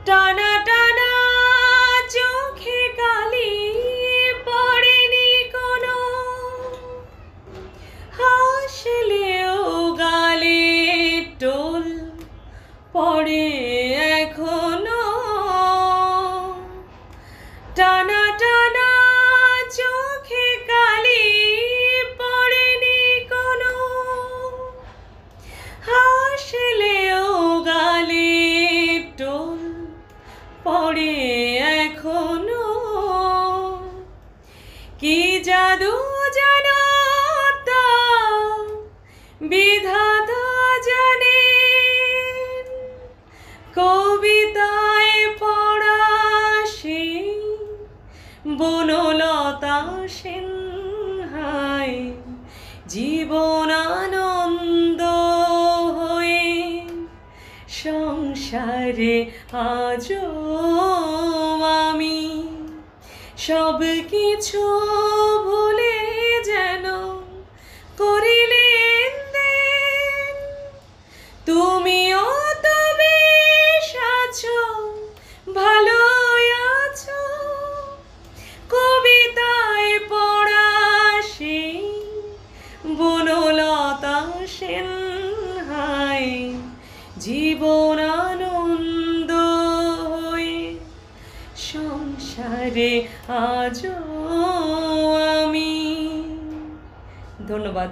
টানা টানা চোখে কালি পড়েনি কোনো, হাসলেও গালে টোল পড়ে এখনো। টানা টানা চোখে কালি পড়েনি কোনো, হাসলেও গালে টোল পড়ে এখনো। কি জাদু জানো তা বিধাতা জানেন, কবিতায় পড়া সেই বনলতা সেন। হায় জীবন আনন্দ হয়ে সংসারে আজও আমি সব কিছু ভুলে যেন করিলেন দেন। তুমিও তো বেশ আছো, ভালো আছো, কবিতায় পড়া সেই বনলতা সেন। হায় জীবন আনন্দ হয়ে সংসারে আজও আমি। ধন্যবাদ।